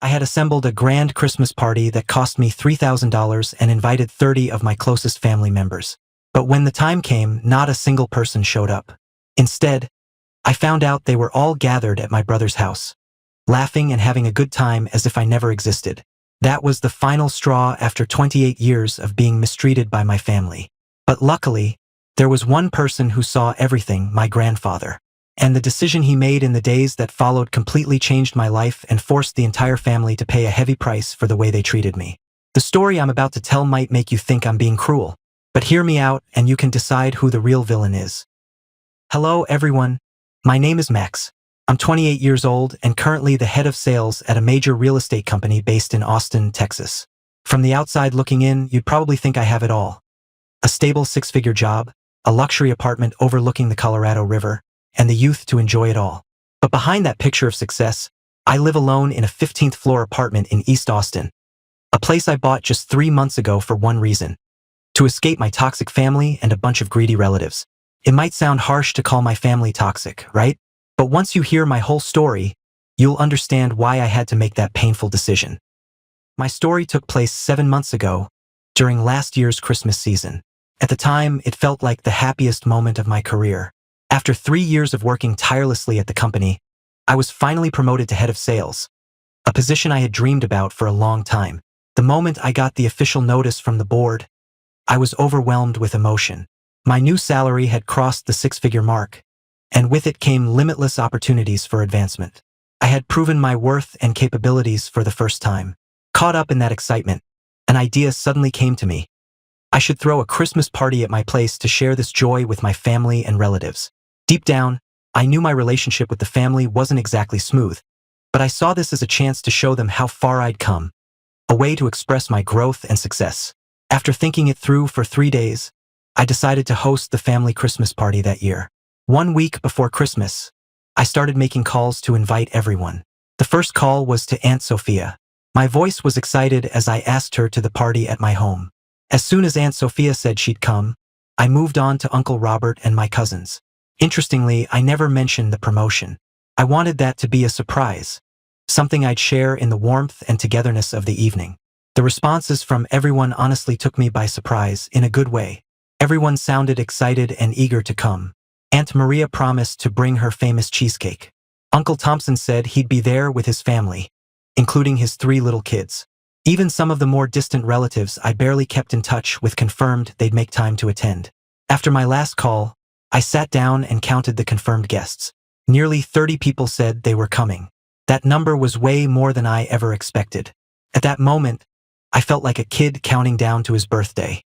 I had assembled a grand Christmas party that cost me $3,000 and invited 30 of my closest family members. But when the time came, not a single person showed up. Instead, I found out they were all gathered at my brother's house, laughing and having a good time as if I never existed. That was the final straw after 28 years of being mistreated by my family. But luckily, there was one person who saw everything, my grandfather. And the decision he made in the days that followed completely changed my life and forced the entire family to pay a heavy price for the way they treated me. The story I'm about to tell might make you think I'm being cruel, but hear me out and you can decide who the real villain is. Hello everyone, my name is Max. I'm 28 years old and currently the head of sales at a major real estate company based in Austin, Texas. From the outside looking in, you'd probably think I have it all. A stable six-figure job, a luxury apartment overlooking the Colorado River, and the youth to enjoy it all. But behind that picture of success, I live alone in a 15th floor apartment in East Austin, a place I bought just 3 months ago for one reason: to escape my toxic family and a bunch of greedy relatives. It might sound harsh to call my family toxic, right? But once you hear my whole story, you'll understand why I had to make that painful decision. My story took place 7 months ago, during last year's Christmas season. At the time, it felt like the happiest moment of my career. After 3 years of working tirelessly at the company, I was finally promoted to head of sales, a position I had dreamed about for a long time. The moment I got the official notice from the board, I was overwhelmed with emotion. My new salary had crossed the six-figure mark, and with it came limitless opportunities for advancement. I had proven my worth and capabilities for the first time. Caught up in that excitement, an idea suddenly came to me. I should throw a Christmas party at my place to share this joy with my family and relatives. Deep down, I knew my relationship with the family wasn't exactly smooth, but I saw this as a chance to show them how far I'd come, a way to express my growth and success. After thinking it through for 3 days, I decided to host the family Christmas party that year. 1 week before Christmas, I started making calls to invite everyone. The first call was to Aunt Sophia. My voice was excited as I asked her to the party at my home. As soon as Aunt Sophia said she'd come, I moved on to Uncle Robert and my cousins. Interestingly, I never mentioned the promotion. I wanted that to be a surprise, something I'd share in the warmth and togetherness of the evening. The responses from everyone honestly took me by surprise in a good way. Everyone sounded excited and eager to come. Aunt Maria promised to bring her famous cheesecake. Uncle Thompson said he'd be there with his family, including his 3 little kids. Even some of the more distant relatives I barely kept in touch with confirmed they'd make time to attend. After my last call, I sat down and counted the confirmed guests. Nearly 30 people said they were coming. That number was way more than I ever expected. At that moment, I felt like a kid counting down to his birthday.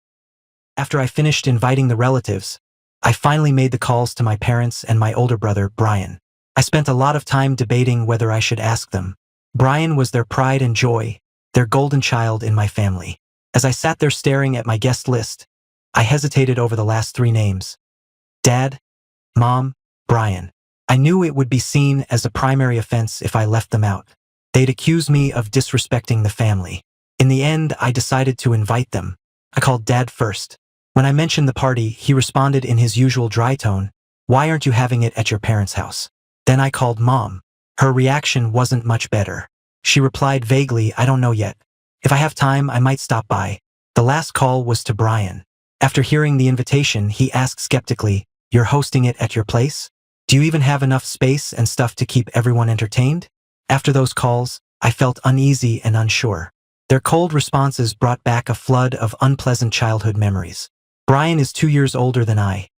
After I finished inviting the relatives, I finally made the calls to my parents and my older brother, Brian. I spent a lot of time debating whether I should ask them. Brian was their pride and joy, their golden child in my family. As I sat there staring at my guest list, I hesitated over the last 3 names: Dad, Mom, Brian. I knew it would be seen as a primary offense if I left them out. They'd accuse me of disrespecting the family. In the end, I decided to invite them. I called Dad first. When I mentioned the party, he responded in his usual dry tone, "Why aren't you having it at your parents' house?" Then I called Mom. Her reaction wasn't much better. She replied vaguely, "I don't know yet. If I have time, I might stop by." The last call was to Brian. After hearing the invitation, he asked skeptically, "You're hosting it at your place? Do you even have enough space and stuff to keep everyone entertained?" After those calls, I felt uneasy and unsure. Their cold responses brought back a flood of unpleasant childhood memories. Brian is 2 years older than I.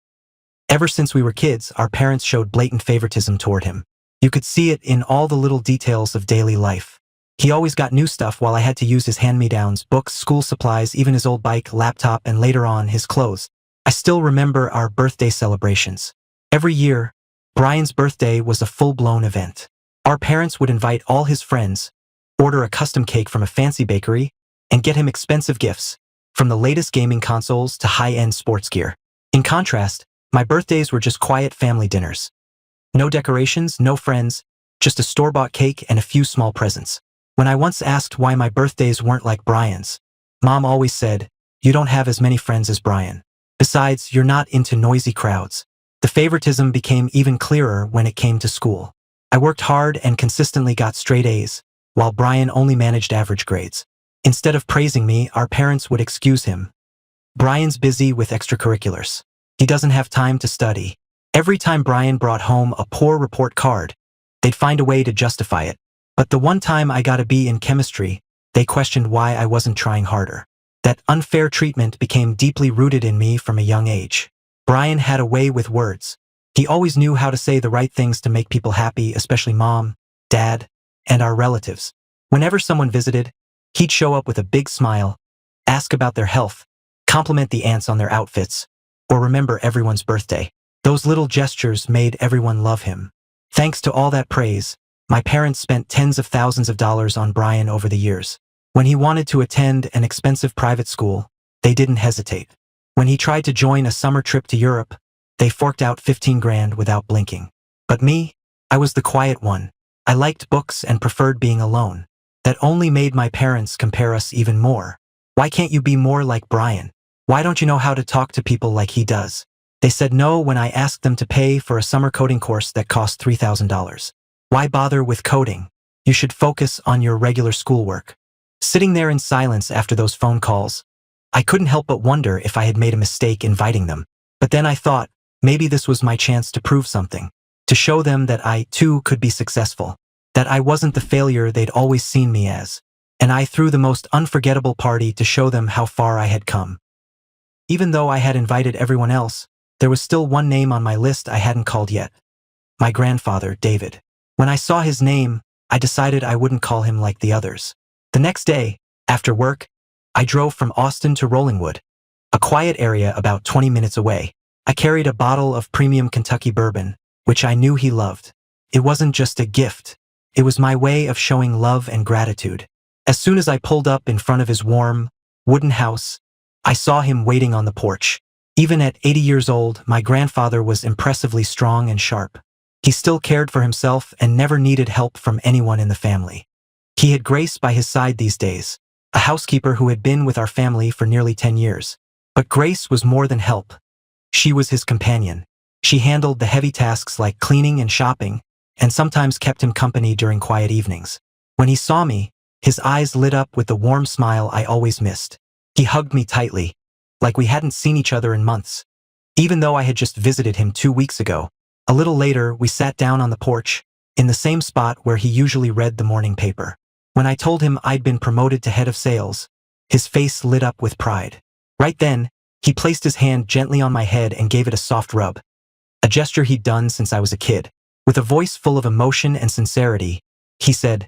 Ever since we were kids, our parents showed blatant favoritism toward him. You could see it in all the little details of daily life. He always got new stuff while I had to use his hand-me-downs, books, school supplies, even his old bike, laptop, and later on, his clothes. I still remember our birthday celebrations. Every year, Brian's birthday was a full-blown event. Our parents would invite all his friends, order a custom cake from a fancy bakery, and get him expensive gifts, from the latest gaming consoles to high-end sports gear. In contrast, my birthdays were just quiet family dinners. No decorations, no friends, just a store-bought cake and a few small presents. When I once asked why my birthdays weren't like Brian's, Mom always said, "You don't have as many friends as Brian. Besides, you're not into noisy crowds." The favoritism became even clearer when it came to school. I worked hard and consistently got straight A's, while Brian only managed average grades. Instead of praising me, our parents would excuse him. Brian's busy with extracurriculars. He doesn't have time to study. Every time Brian brought home a poor report card, they'd find a way to justify it. But the one time I got a B in chemistry, they questioned why I wasn't trying harder. That unfair treatment became deeply rooted in me from a young age. Brian had a way with words. He always knew how to say the right things to make people happy, especially mom, dad, and our relatives. Whenever someone visited, he'd show up with a big smile, ask about their health, compliment the aunts on their outfits, or remember everyone's birthday. Those little gestures made everyone love him. Thanks to all that praise, my parents spent tens of thousands of dollars on Brian over the years. When he wanted to attend an expensive private school, they didn't hesitate. When he tried to join a summer trip to Europe, they forked out 15 grand without blinking. But me, I was the quiet one. I liked books and preferred being alone. That only made my parents compare us even more. Why can't you be more like Brian? Why don't you know how to talk to people like he does? They said no when I asked them to pay for a summer coding course that cost $3,000. Why bother with coding? You should focus on your regular schoolwork. Sitting there in silence after those phone calls, I couldn't help but wonder if I had made a mistake inviting them. But then I thought, maybe this was my chance to prove something, to show them that I, too, could be successful, that I wasn't the failure they'd always seen me as. And I threw the most unforgettable party to show them how far I had come. Even though I had invited everyone else, there was still one name on my list I hadn't called yet. My grandfather, David. When I saw his name, I decided I wouldn't call him like the others. The next day, after work, I drove from Austin to Rollingwood, a quiet area about 20 minutes away. I carried a bottle of premium Kentucky bourbon, which I knew he loved. It wasn't just a gift. It was my way of showing love and gratitude. As soon as I pulled up in front of his warm, wooden house, I saw him waiting on the porch. Even at 80 years old, my grandfather was impressively strong and sharp. He still cared for himself and never needed help from anyone in the family. He had Grace by his side these days, a housekeeper who had been with our family for nearly 10 years. But Grace was more than help. She was his companion. She handled the heavy tasks like cleaning and shopping, and sometimes kept him company during quiet evenings. When he saw me, his eyes lit up with the warm smile I always missed. He hugged me tightly, like we hadn't seen each other in months. Even though I had just visited him 2 weeks ago, a little later we sat down on the porch, in the same spot where he usually read the morning paper. When I told him I'd been promoted to head of sales, his face lit up with pride. Right then, he placed his hand gently on my head and gave it a soft rub, a gesture he'd done since I was a kid. With a voice full of emotion and sincerity, he said,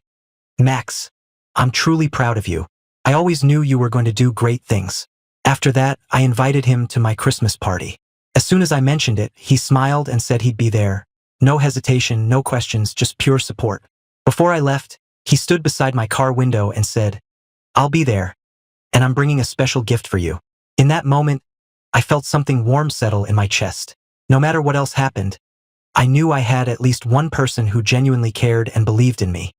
"Max, I'm truly proud of you. I always knew you were going to do great things." After that, I invited him to my Christmas party. As soon as I mentioned it, he smiled and said he'd be there. No hesitation, no questions, just pure support. Before I left, he stood beside my car window and said, "I'll be there, and I'm bringing a special gift for you." In that moment, I felt something warm settle in my chest. No matter what else happened, I knew I had at least one person who genuinely cared and believed in me.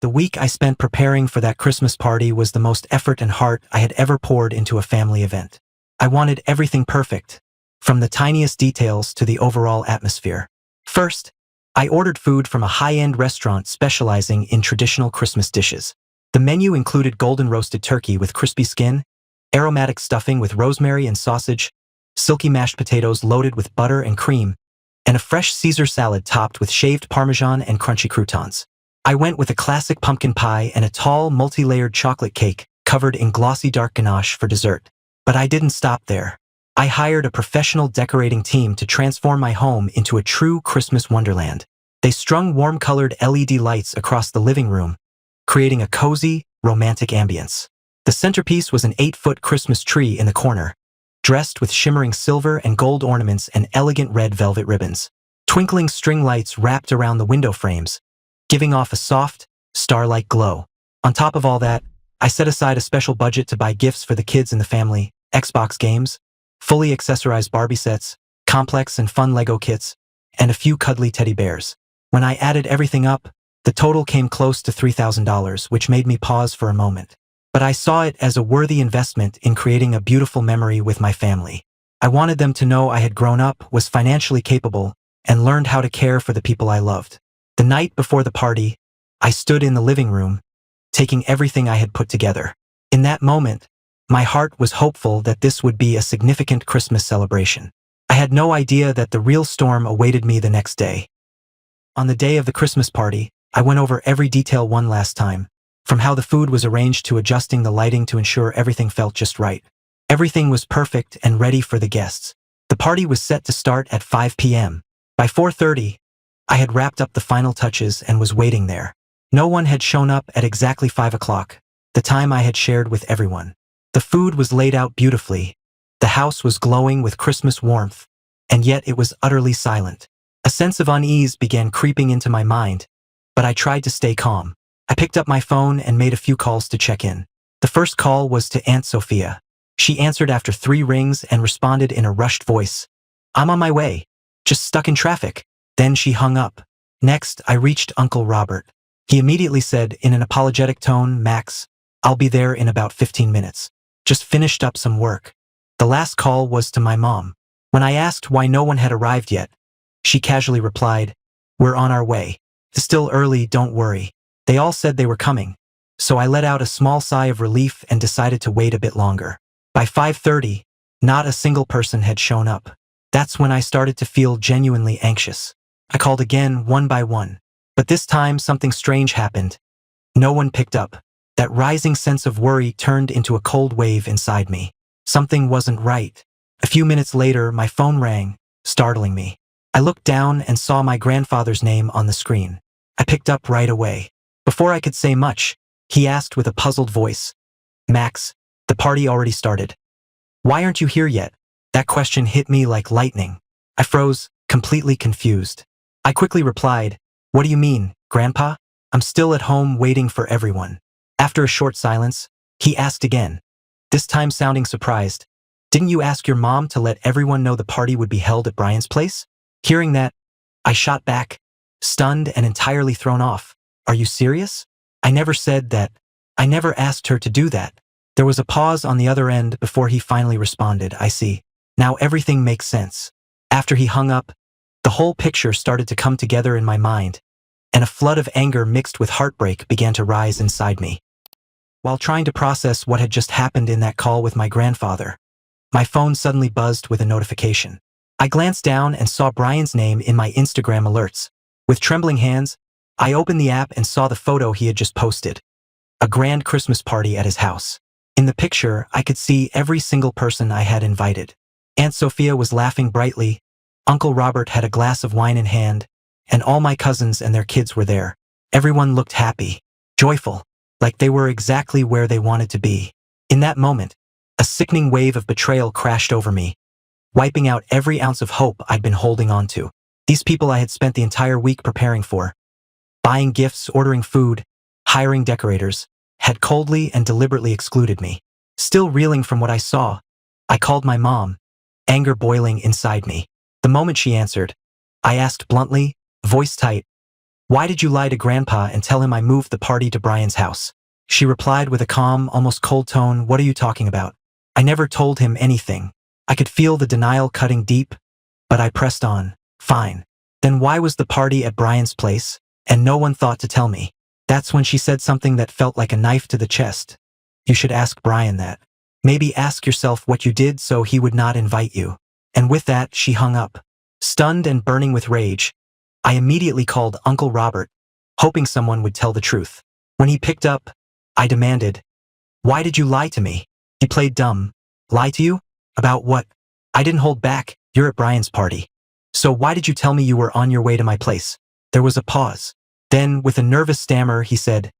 The week I spent preparing for that Christmas party was the most effort and heart I had ever poured into a family event. I wanted everything perfect, from the tiniest details to the overall atmosphere. First, I ordered food from a high-end restaurant specializing in traditional Christmas dishes. The menu included golden roasted turkey with crispy skin, aromatic stuffing with rosemary and sausage, silky mashed potatoes loaded with butter and cream, and a fresh Caesar salad topped with shaved Parmesan and crunchy croutons. I went with a classic pumpkin pie and a tall, multi-layered chocolate cake covered in glossy dark ganache for dessert. But I didn't stop there. I hired a professional decorating team to transform my home into a true Christmas wonderland. They strung warm-colored LED lights across the living room, creating a cozy, romantic ambience. The centerpiece was an 8-foot Christmas tree in the corner, dressed with shimmering silver and gold ornaments and elegant red velvet ribbons. Twinkling string lights wrapped around the window frames, giving off a soft, star-like glow. On top of all that, I set aside a special budget to buy gifts for the kids in the family: Xbox games, fully accessorized Barbie sets, complex and fun Lego kits, and a few cuddly teddy bears. When I added everything up, the total came close to $3,000, which made me pause for a moment. But I saw it as a worthy investment in creating a beautiful memory with my family. I wanted them to know I had grown up, was financially capable, and learned how to care for the people I loved. The night before the party, I stood in the living room, taking everything I had put together. In that moment, my heart was hopeful that this would be a significant Christmas celebration. I had no idea that the real storm awaited me the next day. On the day of the Christmas party, I went over every detail one last time, from how the food was arranged to adjusting the lighting to ensure everything felt just right. Everything was perfect and ready for the guests. The party was set to start at 5 p.m. By 4:30, I had wrapped up the final touches and was waiting there. No one had shown up at exactly 5 o'clock, the time I had shared with everyone. The food was laid out beautifully. The house was glowing with Christmas warmth, and yet it was utterly silent. A sense of unease began creeping into my mind, but I tried to stay calm. I picked up my phone and made a few calls to check in. The first call was to Aunt Sophia. She answered after 3 rings and responded in a rushed voice. "I'm on my way. Just stuck in traffic." Then she hung up. Next, I reached Uncle Robert. He immediately said in an apologetic tone, "Max, I'll be there in about 15 minutes. Just finished up some work." The last call was to my mom. When I asked why no one had arrived yet, she casually replied, "We're on our way. It's still early, don't worry." They all said they were coming, so I let out a small sigh of relief and decided to wait a bit longer. By 5:30, not a single person had shown up. That's when I started to feel genuinely anxious. I called again one by one, but this time something strange happened. No one picked up. That rising sense of worry turned into a cold wave inside me. Something wasn't right. A few minutes later, my phone rang, startling me. I looked down and saw my grandfather's name on the screen. I picked up right away. Before I could say much, he asked with a puzzled voice, "Max, the party already started. Why aren't you here yet?" That question hit me like lightning. I froze, completely confused. I quickly replied, "What do you mean, Grandpa? I'm still at home waiting for everyone." After a short silence, he asked again, this time sounding surprised, "Didn't you ask your mom to let everyone know the party would be held at Brian's place?" Hearing that, I shot back, stunned and entirely thrown off. "Are you serious? I never said that. I never asked her to do that." There was a pause on the other end before he finally responded, "I see. Now everything makes sense." After he hung up, the whole picture started to come together in my mind, and a flood of anger mixed with heartbreak began to rise inside me. While trying to process what had just happened in that call with my grandfather, my phone suddenly buzzed with a notification. I glanced down and saw Brian's name in my Instagram alerts. With trembling hands, I opened the app and saw the photo he had just posted. A grand Christmas party at his house. In the picture, I could see every single person I had invited. Aunt Sophia was laughing brightly, Uncle Robert had a glass of wine in hand, and all my cousins and their kids were there. Everyone looked happy, joyful, like they were exactly where they wanted to be. In that moment, a sickening wave of betrayal crashed over me, wiping out every ounce of hope I'd been holding on to. These people I had spent the entire week preparing for, buying gifts, ordering food, hiring decorators, had coldly and deliberately excluded me. Still reeling from what I saw, I called my mom, anger boiling inside me. The moment she answered, I asked bluntly, voice tight, "Why did you lie to Grandpa and tell him I moved the party to Brian's house?" She replied with a calm, almost cold tone, "What are you talking about? I never told him anything." I could feel the denial cutting deep, but I pressed on. "Fine. Then why was the party at Brian's place, and no one thought to tell me?" That's when she said something that felt like a knife to the chest. "You should ask Brian that. Maybe ask yourself what you did so he would not invite you." And with that, she hung up. Stunned and burning with rage, I immediately called Uncle Robert, hoping someone would tell the truth. When he picked up, I demanded, "Why did you lie to me?" He played dumb. "Lie to you? About what?" I didn't hold back. "You're at Brian's party. So why did you tell me you were on your way to my place?" There was a pause. Then, with a nervous stammer, he said,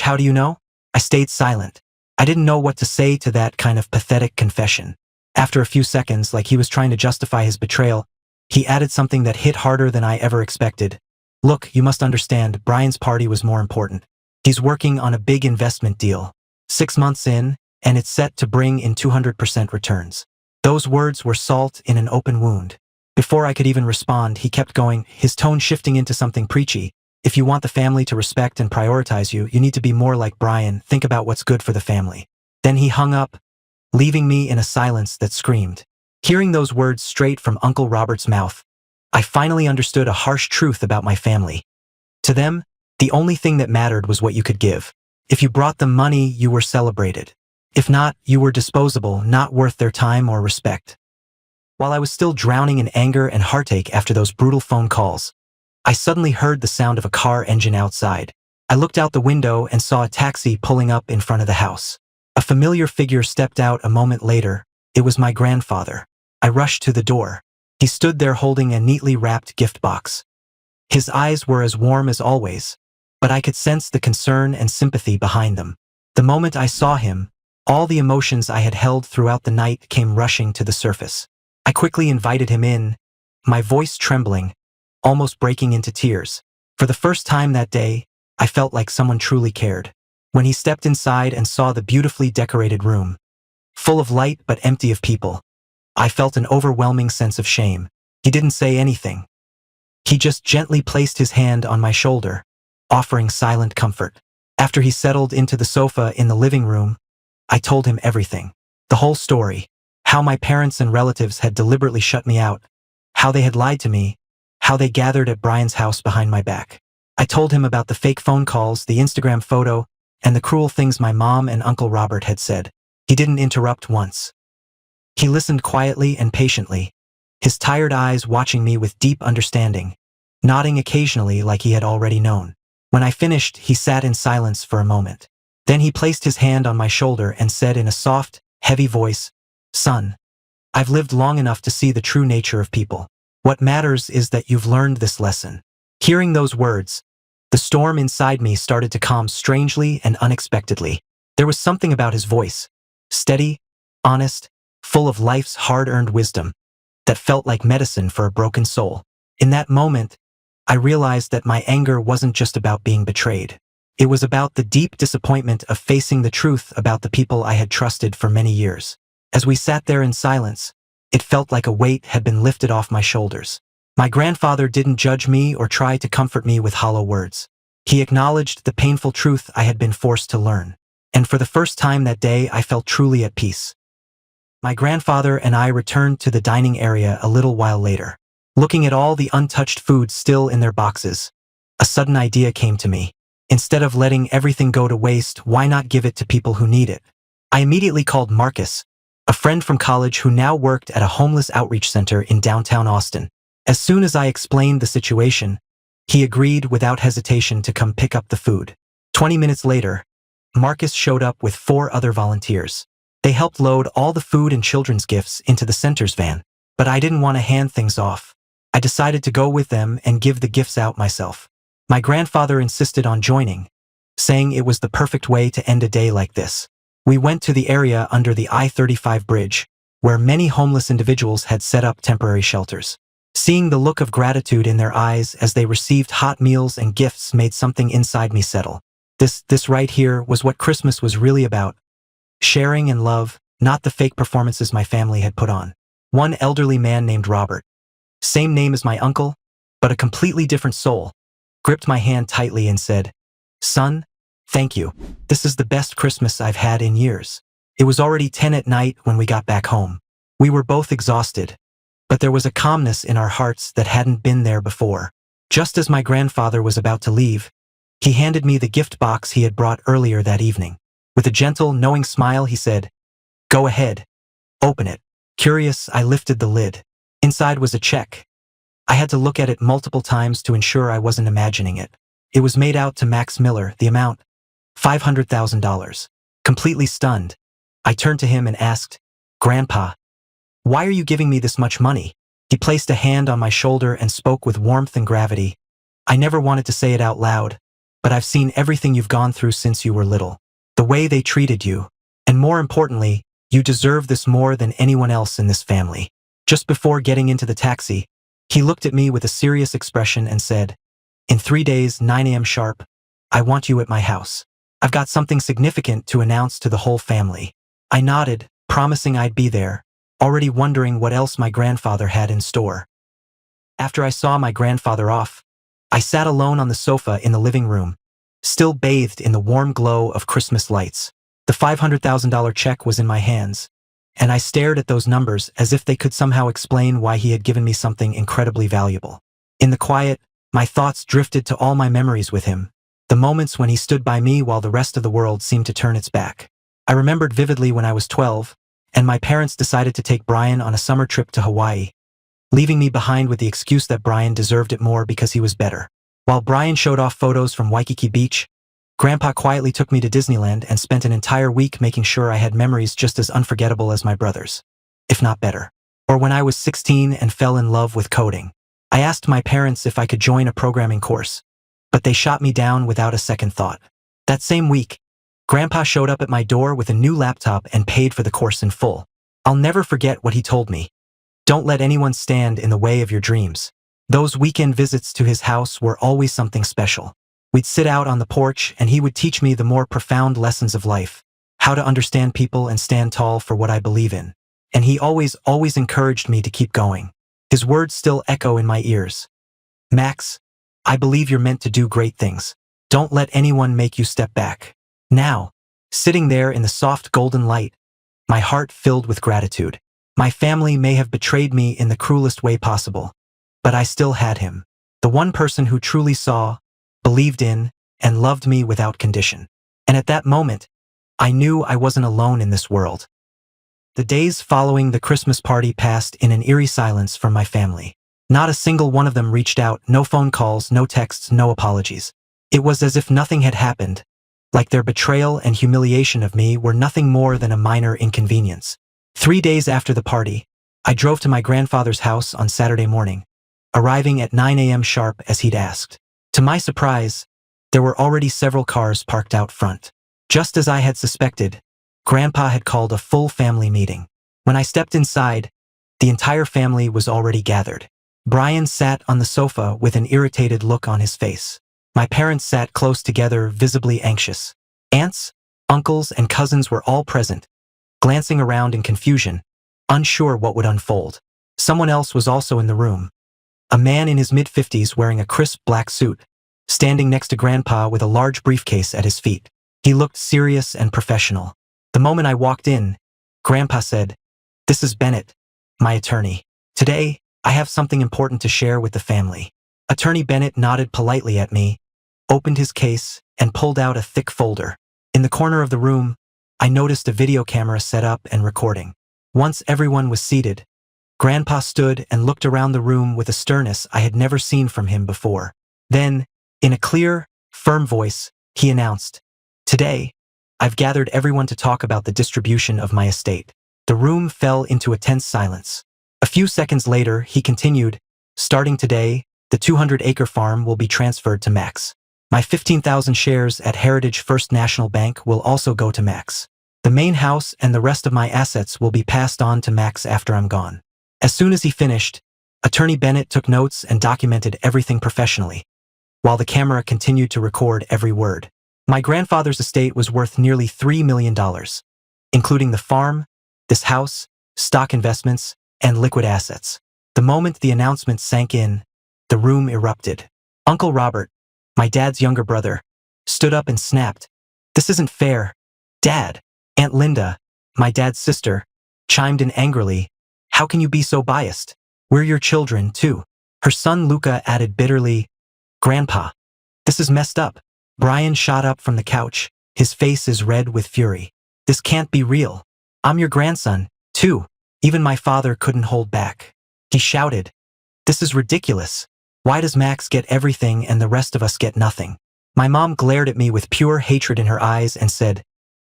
How do you know?" I stayed silent. I didn't know what to say to that kind of pathetic confession. After a few seconds, like he was trying to justify his betrayal, he added something that hit harder than I ever expected. "Look, you must understand, Brian's party was more important. He's working on a big investment deal. 6 months in, and it's set to bring in 200% returns." Those words were salt in an open wound. Before I could even respond, he kept going, his tone shifting into something preachy. "If you want the family to respect and prioritize you, you need to be more like Brian. Think about what's good for the family." Then he hung up, leaving me in a silence that screamed. Hearing those words straight from Uncle Robert's mouth, I finally understood a harsh truth about my family. To them, the only thing that mattered was what you could give. If you brought them money, you were celebrated. If not, you were disposable, not worth their time or respect. While I was still drowning in anger and heartache after those brutal phone calls, I suddenly heard the sound of a car engine outside. I looked out the window and saw a taxi pulling up in front of the house. A familiar figure stepped out a moment later. It was my grandfather. I rushed to the door. He stood there holding a neatly wrapped gift box. His eyes were as warm as always, but I could sense the concern and sympathy behind them. The moment I saw him, all the emotions I had held throughout the night came rushing to the surface. I quickly invited him in, my voice trembling, almost breaking into tears. For the first time that day, I felt like someone truly cared. When he stepped inside and saw the beautifully decorated room, full of light but empty of people, I felt an overwhelming sense of shame. He didn't say anything. He just gently placed his hand on my shoulder, offering silent comfort. After he settled into the sofa in the living room, I told him everything. The whole story. How my parents and relatives had deliberately shut me out. How they had lied to me. How they gathered at Brian's house behind my back. I told him about the fake phone calls, the Instagram photo, and the cruel things my mom and Uncle Robert had said. He didn't interrupt once. He listened quietly and patiently, his tired eyes watching me with deep understanding, nodding occasionally like he had already known. When I finished, he sat in silence for a moment. Then he placed his hand on my shoulder and said in a soft, heavy voice, "Son, I've lived long enough to see the true nature of people. What matters is that you've learned this lesson." Hearing those words, the storm inside me started to calm strangely and unexpectedly. There was something about his voice, steady, honest, full of life's hard-earned wisdom, that felt like medicine for a broken soul. In that moment, I realized that my anger wasn't just about being betrayed. It was about the deep disappointment of facing the truth about the people I had trusted for many years. As we sat there in silence, it felt like a weight had been lifted off my shoulders. My grandfather didn't judge me or try to comfort me with hollow words. He acknowledged the painful truth I had been forced to learn. And for the first time that day, I felt truly at peace. My grandfather and I returned to the dining area a little while later. Looking at all the untouched food still in their boxes, a sudden idea came to me. Instead of letting everything go to waste, why not give it to people who need it? I immediately called Marcus, a friend from college who now worked at a homeless outreach center in downtown Austin. As soon as I explained the situation, he agreed without hesitation to come pick up the food. 20 minutes later, Marcus showed up with 4 other volunteers. They helped load all the food and children's gifts into the center's van. But I didn't want to hand things off. I decided to go with them and give the gifts out myself. My grandfather insisted on joining, saying it was the perfect way to end a day like this. We went to the area under the I-35 bridge, where many homeless individuals had set up temporary shelters. Seeing the look of gratitude in their eyes as they received hot meals and gifts made something inside me settle. This right here was what Christmas was really about. Sharing and love, not the fake performances my family had put on. One elderly man named Robert, same name as my uncle, but a completely different soul, gripped my hand tightly and said, "Son, thank you. This is the best Christmas I've had in years." It was already 10 at night when we got back home. We were both exhausted, but there was a calmness in our hearts that hadn't been there before. Just as my grandfather was about to leave, he handed me the gift box he had brought earlier that evening. With a gentle, knowing smile, he said, "Go ahead, open it." Curious, I lifted the lid. Inside was a check. I had to look at it multiple times to ensure I wasn't imagining it. It was made out to Max Miller, the amount, $500,000. Completely stunned, I turned to him and asked, "Grandpa, why are you giving me this much money?" He placed a hand on my shoulder and spoke with warmth and gravity. "I never wanted to say it out loud, but I've seen everything you've gone through since you were little. The way they treated you, and more importantly, you deserve this more than anyone else in this family." Just before getting into the taxi, he looked at me with a serious expression and said, "In 3 days, 9 a.m. sharp, I want you at my house. I've got something significant to announce to the whole family." I nodded, promising I'd be there, already wondering what else my grandfather had in store. After I saw my grandfather off, I sat alone on the sofa in the living room, still bathed in the warm glow of Christmas lights. The $500,000 check was in my hands, and I stared at those numbers as if they could somehow explain why he had given me something incredibly valuable. In the quiet, my thoughts drifted to all my memories with him, the moments when he stood by me while the rest of the world seemed to turn its back. I remembered vividly when I was 12, and my parents decided to take Brian on a summer trip to Hawaii, leaving me behind with the excuse that Brian deserved it more because he was better. While Brian showed off photos from Waikiki Beach, Grandpa quietly took me to Disneyland and spent an entire week making sure I had memories just as unforgettable as my brothers, if not better. Or when I was 16 and fell in love with coding. I asked my parents if I could join a programming course, but they shot me down without a second thought. That same week, Grandpa showed up at my door with a new laptop and paid for the course in full. I'll never forget what he told me. Don't let anyone stand in the way of your dreams. Those weekend visits to his house were always something special. We'd sit out on the porch and he would teach me the more profound lessons of life, how to understand people and stand tall for what I believe in. And he always encouraged me to keep going. His words still echo in my ears. Max, I believe you're meant to do great things. Don't let anyone make you step back. Now, sitting there in the soft golden light, my heart filled with gratitude. My family may have betrayed me in the cruelest way possible, but I still had him. The one person who truly saw, believed in, and loved me without condition. And at that moment, I knew I wasn't alone in this world. The days following the Christmas party passed in an eerie silence from my family. Not a single one of them reached out, no phone calls, no texts, no apologies. It was as if nothing had happened, like their betrayal and humiliation of me were nothing more than a minor inconvenience. 3 days after the party, I drove to my grandfather's house on Saturday morning, arriving at 9 a.m. sharp as he'd asked. To my surprise, there were already several cars parked out front. Just as I had suspected, Grandpa had called a full family meeting. When I stepped inside, the entire family was already gathered. Brian sat on the sofa with an irritated look on his face. My parents sat close together, visibly anxious. Aunts, uncles, and cousins were all present, glancing around in confusion, unsure what would unfold. Someone else was also in the room. A man in his mid-50s wearing a crisp black suit, standing next to Grandpa with a large briefcase at his feet. He looked serious and professional. The moment I walked in, Grandpa said, "This is Bennett, my attorney. Today, I have something important to share with the family." Attorney Bennett nodded politely at me, opened his case, and pulled out a thick folder. In the corner of the room, I noticed a video camera set up and recording. Once everyone was seated, Grandpa stood and looked around the room with a sternness I had never seen from him before. Then, in a clear, firm voice, he announced, "Today, I've gathered everyone to talk about the distribution of my estate." The room fell into a tense silence. A few seconds later, he continued, "Starting today, the 200-acre farm will be transferred to Max. My 15,000 shares at Heritage First National Bank will also go to Max. The main house and the rest of my assets will be passed on to Max after I'm gone." As soon as he finished, Attorney Bennett took notes and documented everything professionally, while the camera continued to record every word. My grandfather's estate was worth nearly $3 million, including the farm, this house, stock investments, and liquid assets. The moment the announcement sank in, the room erupted. Uncle Robert, my dad's younger brother, stood up and snapped, "This isn't fair, Dad." Aunt Linda, my dad's sister, chimed in angrily, "How can you be so biased? We're your children, too." Her son Luca added bitterly, "Grandpa, this is messed up." Brian shot up from the couch, his face is red with fury. "This can't be real. I'm your grandson, too." Even my father couldn't hold back. He shouted, "This is ridiculous. Why does Max get everything and the rest of us get nothing?" My mom glared at me with pure hatred in her eyes and said,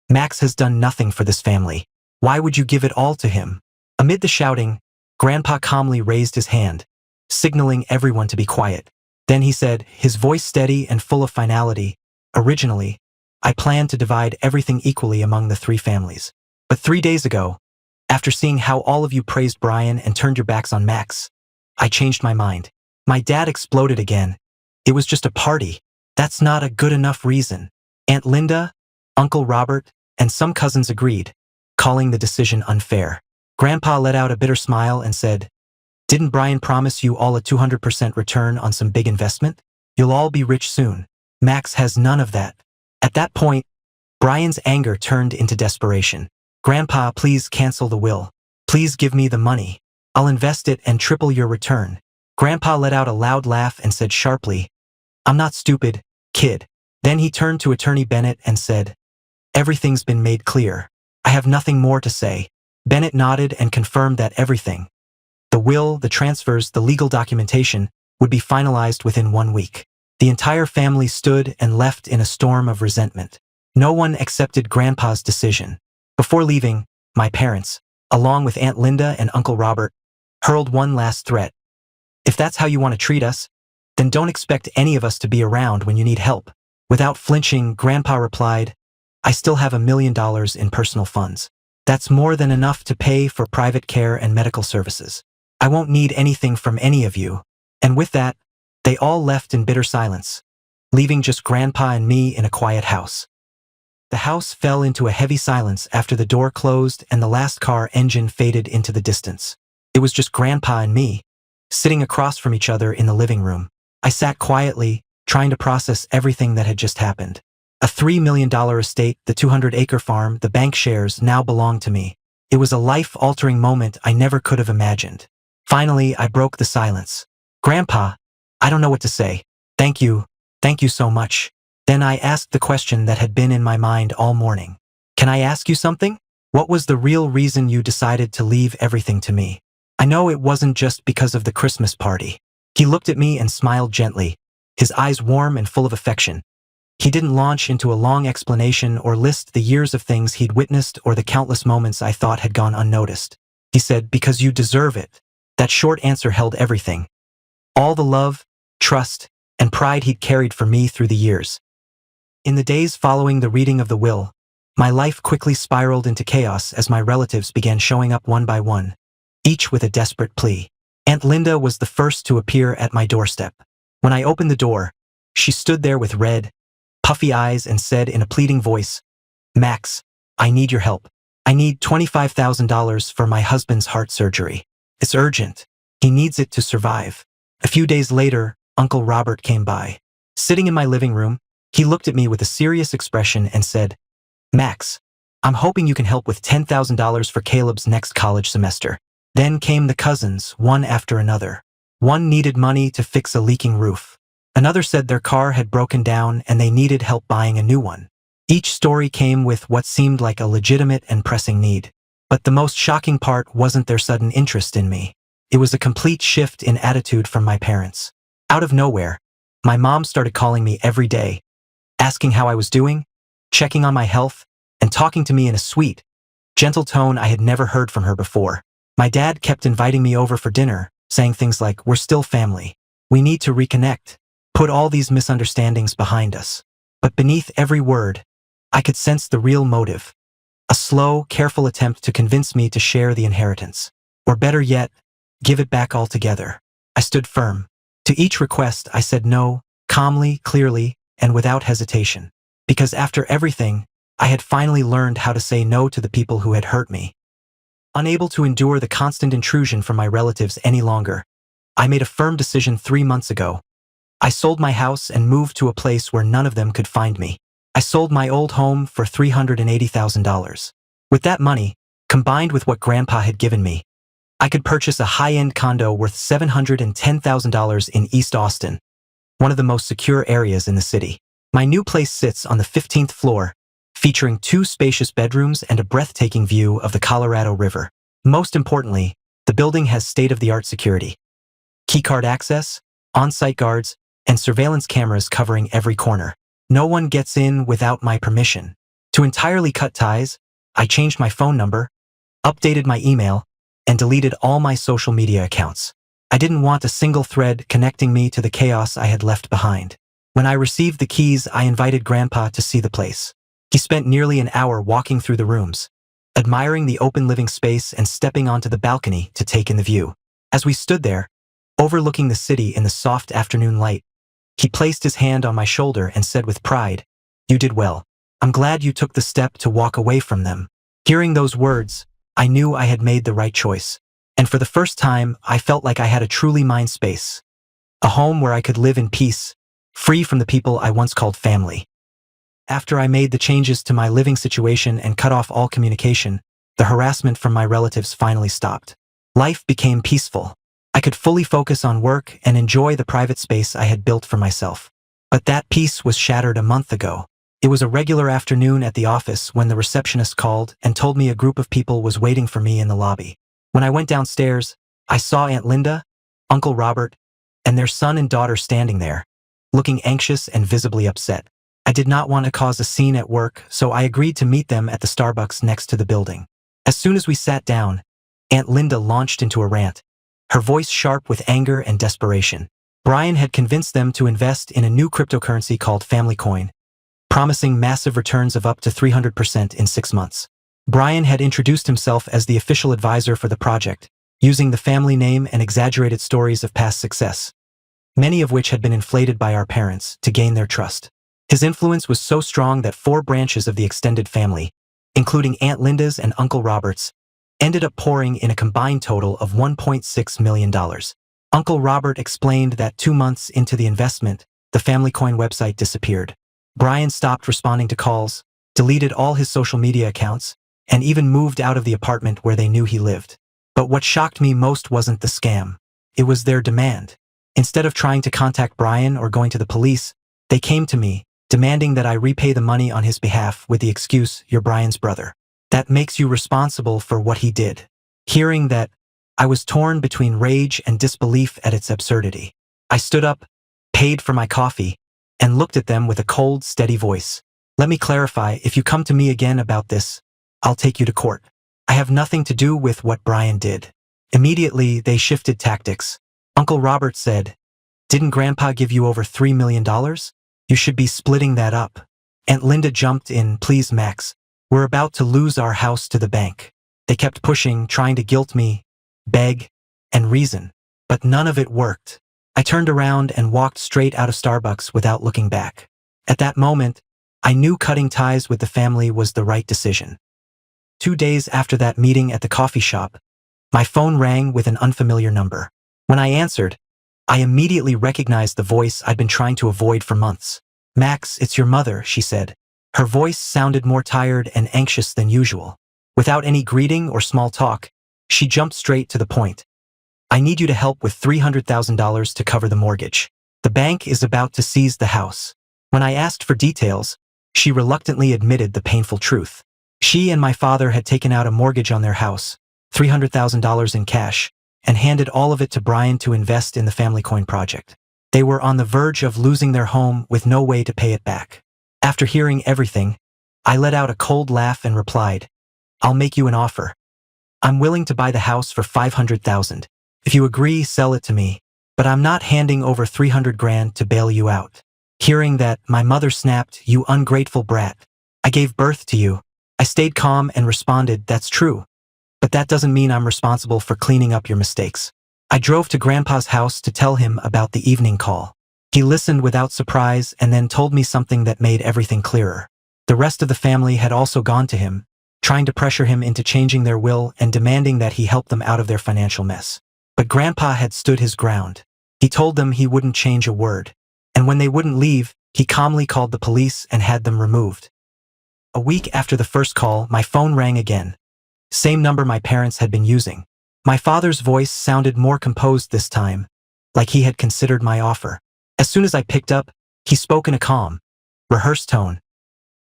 "Max has done nothing for this family. Why would you give it all to him?" Amid the shouting, Grandpa calmly raised his hand, signaling everyone to be quiet. Then he said, his voice steady and full of finality, "Originally, I planned to divide everything equally among the 3 families. But 3 days ago, after seeing how all of you praised Brian and turned your backs on Max, I changed my mind." My dad exploded again. "It was just a party. That's not a good enough reason." Aunt Linda, Uncle Robert, and some cousins agreed, calling the decision unfair. Grandpa let out a bitter smile and said, "Didn't Brian promise you all a 200% return on some big investment? You'll all be rich soon. Max has none of that." At that point, Brian's anger turned into desperation. "Grandpa, please cancel the will. Please give me the money. I'll invest it and triple your return." Grandpa let out a loud laugh and said sharply, "I'm not stupid, kid. Then he turned to Attorney Bennett and said, "Everything's been made clear. I have nothing more to say." Bennett nodded and confirmed that everything, the will, the transfers, the legal documentation, would be finalized within 1 week. The entire family stood and left in a storm of resentment. No one accepted Grandpa's decision. Before leaving, my parents, along with Aunt Linda and Uncle Robert, hurled one last threat. "If that's how you want to treat us, then don't expect any of us to be around when you need help." Without flinching, Grandpa replied, "I still have $1 million in personal funds. That's more than enough to pay for private care and medical services. I won't need anything from any of you." And with that, they all left in bitter silence, leaving just Grandpa and me in a quiet house. The house fell into a heavy silence after the door closed and the last car engine faded into the distance. It was just Grandpa and me, sitting across from each other in the living room. I sat quietly, trying to process everything that had just happened. A $3 million estate, the 200-acre farm, the bank shares now belonged to me. It was a life-altering moment I never could have imagined. Finally, I broke the silence. "Grandpa, I don't know what to say. Thank you so much." Then I asked the question that had been in my mind all morning. "Can I ask you something? What was the real reason you decided to leave everything to me? I know it wasn't just because of the Christmas party." He looked at me and smiled gently, his eyes warm and full of affection. He didn't launch into a long explanation or list the years of things he'd witnessed or the countless moments I thought had gone unnoticed. He said, "Because you deserve it." That short answer held everything. All the love, trust, and pride he'd carried for me through the years. In the days following the reading of the will, my life quickly spiraled into chaos as my relatives began showing up one by one, each with a desperate plea. Aunt Linda was the first to appear at my doorstep. When I opened the door, she stood there with red, puffy eyes and said in a pleading voice, "Max, I need your help. I need $25,000 for my husband's heart surgery. It's urgent. He needs it to survive." A few days later, Uncle Robert came by. Sitting in my living room, he looked at me with a serious expression and said, "Max, I'm hoping you can help with $10,000 for Caleb's next college semester." Then came the cousins, one after another. One needed money to fix a leaking roof. Another said their car had broken down and they needed help buying a new one. Each story came with what seemed like a legitimate and pressing need. But the most shocking part wasn't their sudden interest in me. It was a complete shift in attitude from my parents. Out of nowhere, my mom started calling me every day, asking how I was doing, checking on my health, and talking to me in a sweet, gentle tone I had never heard from her before. My dad kept inviting me over for dinner, saying things like, "We're still family. We need to reconnect. Put all these misunderstandings behind us." But beneath every word, I could sense the real motive. A slow, careful attempt to convince me to share the inheritance. Or better yet, give it back altogether. I stood firm. To each request, I said no, calmly, clearly, and without hesitation. Because after everything, I had finally learned how to say no to the people who had hurt me. Unable to endure the constant intrusion from my relatives any longer, I made a firm decision 3 months ago. I sold my house and moved to a place where none of them could find me. I sold my old home for $380,000. With that money, combined with what Grandpa had given me, I could purchase a high-end condo worth $710,000 in East Austin, one of the most secure areas in the city. My new place sits on the 15th floor, featuring 2 spacious bedrooms and a breathtaking view of the Colorado River. Most importantly, the building has state-of-the-art security, keycard access, on-site guards, and surveillance cameras covering every corner. No one gets in without my permission. To entirely cut ties, I changed my phone number, updated my email, and deleted all my social media accounts. I didn't want a single thread connecting me to the chaos I had left behind. When I received the keys, I invited Grandpa to see the place. He spent nearly an hour walking through the rooms, admiring the open living space and stepping onto the balcony to take in the view. As we stood there, overlooking the city in the soft afternoon light, he placed his hand on my shoulder and said with pride, "You did well. I'm glad you took the step to walk away from them." Hearing those words, I knew I had made the right choice. And for the first time, I felt like I had a truly mine space. A home where I could live in peace, free from the people I once called family. After I made the changes to my living situation and cut off all communication, the harassment from my relatives finally stopped. Life became peaceful. I could fully focus on work and enjoy the private space I had built for myself. But that peace was shattered a month ago. It was a regular afternoon at the office when the receptionist called and told me a group of people was waiting for me in the lobby. When I went downstairs, I saw Aunt Linda, Uncle Robert, and their son and daughter standing there, looking anxious and visibly upset. I did not want to cause a scene at work, so I agreed to meet them at the Starbucks next to the building. As soon as we sat down, Aunt Linda launched into a rant, her voice sharp with anger and desperation. Brian had convinced them to invest in a new cryptocurrency called Family Coin, promising massive returns of up to 300% in 6 months. Brian had introduced himself as the official advisor for the project, using the family name and exaggerated stories of past success, many of which had been inflated by our parents to gain their trust. His influence was so strong that 4 branches of the extended family, including Aunt Linda's and Uncle Robert's, ended up pouring in a combined total of $1.6 million. Uncle Robert explained that 2 months into the investment, the Family Coin website disappeared. Brian stopped responding to calls, deleted all his social media accounts, and even moved out of the apartment where they knew he lived. But what shocked me most wasn't the scam. It was their demand. Instead of trying to contact Brian or going to the police, they came to me, demanding that I repay the money on his behalf with the excuse, "You're Brian's brother. That makes you responsible for what he did." Hearing that, I was torn between rage and disbelief at its absurdity. I stood up, paid for my coffee, and looked at them with a cold, steady voice. "Let me clarify, if you come to me again about this, I'll take you to court. I have nothing to do with what Brian did." Immediately, they shifted tactics. Uncle Robert said, "Didn't Grandpa give you over $3 million? You should be splitting that up." Aunt Linda jumped in, "Please, Max, we're about to lose our house to the bank." They kept pushing, trying to guilt me, beg, and reason, but none of it worked. I turned around and walked straight out of Starbucks without looking back. At that moment, I knew cutting ties with the family was the right decision. 2 days after that meeting at the coffee shop, my phone rang with an unfamiliar number. When I answered, I immediately recognized the voice I'd been trying to avoid for months. "Max, it's your mother," she said. Her voice sounded more tired and anxious than usual. Without any greeting or small talk, she jumped straight to the point. "I need you to help with $300,000 to cover the mortgage. The bank is about to seize the house." When I asked for details, she reluctantly admitted the painful truth. She and my father had taken out a mortgage on their house, $300,000 in cash, and handed all of it to Brian to invest in the Family Coin project. They were on the verge of losing their home with no way to pay it back. After hearing everything, I let out a cold laugh and replied, "I'll make you an offer. I'm willing to buy the house for $500,000. If you agree, sell it to me, but I'm not handing over 300 grand to bail you out." Hearing that, my mother snapped, "You ungrateful brat. I gave birth to you." I stayed calm and responded, "That's true, but that doesn't mean I'm responsible for cleaning up your mistakes." I drove to Grandpa's house to tell him about the evening call. He listened without surprise and then told me something that made everything clearer. The rest of the family had also gone to him, trying to pressure him into changing their will and demanding that he help them out of their financial mess. But Grandpa had stood his ground. He told them he wouldn't change a word, and when they wouldn't leave, he calmly called the police and had them removed. A week after the first call, my phone rang again. Same number my parents had been using. My father's voice sounded more composed this time, like he had considered my offer. As soon as I picked up, he spoke in a calm, rehearsed tone.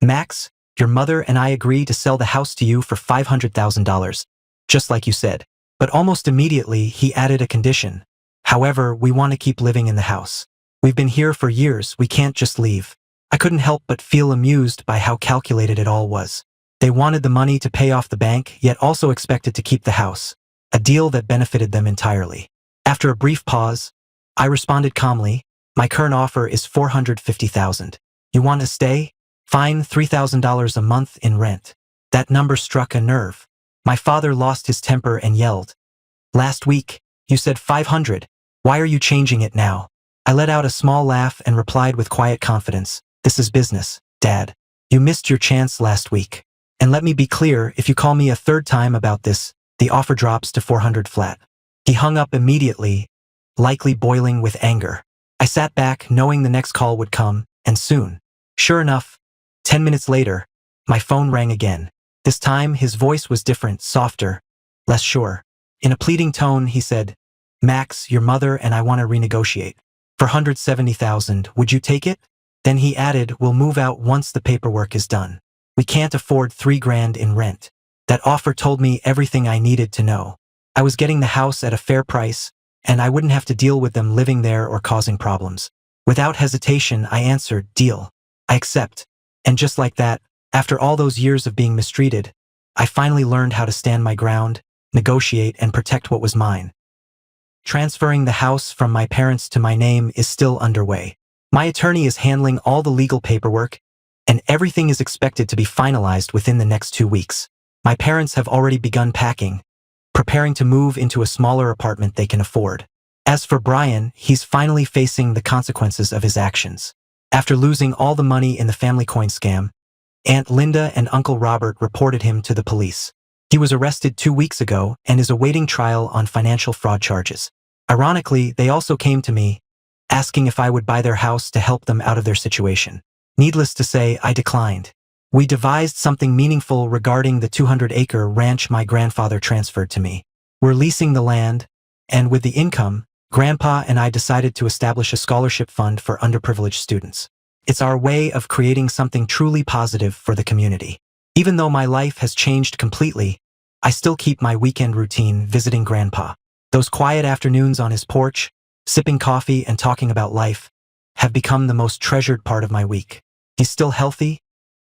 "Max, your mother and I agree to sell the house to you for $500,000, just like you said." But almost immediately, he added a condition. "However, we want to keep living in the house. We've been here for years, we can't just leave." I couldn't help but feel amused by how calculated it all was. They wanted the money to pay off the bank, yet also expected to keep the house, a deal that benefited them entirely. After a brief pause, I responded calmly, "My current offer is $450,000. You want to stay? Fine, $3,000 a month in rent." That number struck a nerve. My father lost his temper and yelled, "Last week, you said 500. Why are you changing it now?" I let out a small laugh and replied with quiet confidence, "This is business, Dad. You missed your chance last week. And let me be clear, if you call me a third time about this, the offer drops to 400 flat." He hung up immediately, likely boiling with anger. I sat back, knowing the next call would come, and soon. Sure enough, 10 minutes later, my phone rang again. This time, his voice was different, softer, less sure. In a pleading tone, he said, "Max, your mother and I want to renegotiate. For $170,000, would you take it?" Then he added, "We'll move out once the paperwork is done. We can't afford $3,000 in rent." That offer told me everything I needed to know. I was getting the house at a fair price, and I wouldn't have to deal with them living there or causing problems. Without hesitation, I answered, "Deal. I accept." And just like that, after all those years of being mistreated, I finally learned how to stand my ground, negotiate, and protect what was mine. Transferring the house from my parents to my name is still underway. My attorney is handling all the legal paperwork, and everything is expected to be finalized within the next 2 weeks. My parents have already begun packing, preparing to move into a smaller apartment they can afford. As for Brian, he's finally facing the consequences of his actions. After losing all the money in the family coin scam, Aunt Linda and Uncle Robert reported him to the police. He was arrested 2 weeks ago and is awaiting trial on financial fraud charges. Ironically, they also came to me, asking if I would buy their house to help them out of their situation. Needless to say, I declined. We devised something meaningful regarding the 200-acre ranch my grandfather transferred to me. We're leasing the land, and with the income, Grandpa and I decided to establish a scholarship fund for underprivileged students. It's our way of creating something truly positive for the community. Even though my life has changed completely, I still keep my weekend routine visiting Grandpa. Those quiet afternoons on his porch, sipping coffee and talking about life, have become the most treasured part of my week. He's still healthy,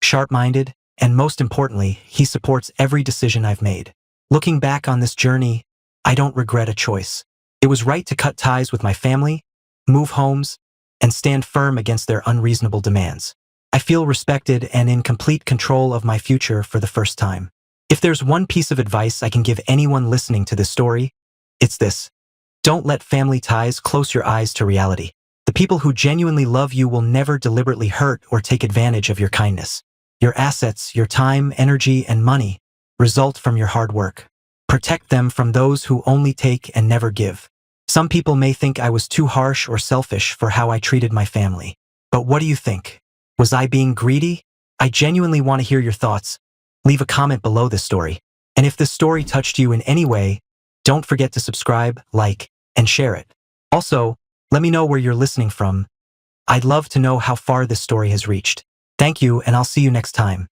sharp-minded, and most importantly, he supports every decision I've made. Looking back on this journey, I don't regret a choice. It was right to cut ties with my family, move homes, and stand firm against their unreasonable demands. I feel respected and in complete control of my future for the first time. If there's one piece of advice I can give anyone listening to this story, it's this. Don't let family ties close your eyes to reality. The people who genuinely love you will never deliberately hurt or take advantage of your kindness. Your assets, your time, energy, and money result from your hard work. Protect them from those who only take and never give. Some people may think I was too harsh or selfish for how I treated my family. But what do you think? Was I being greedy? I genuinely want to hear your thoughts. Leave a comment below this story. And if this story touched you in any way, don't forget to subscribe, like, and share it. Also, let me know where you're listening from. I'd love to know how far this story has reached. Thank you, and I'll see you next time.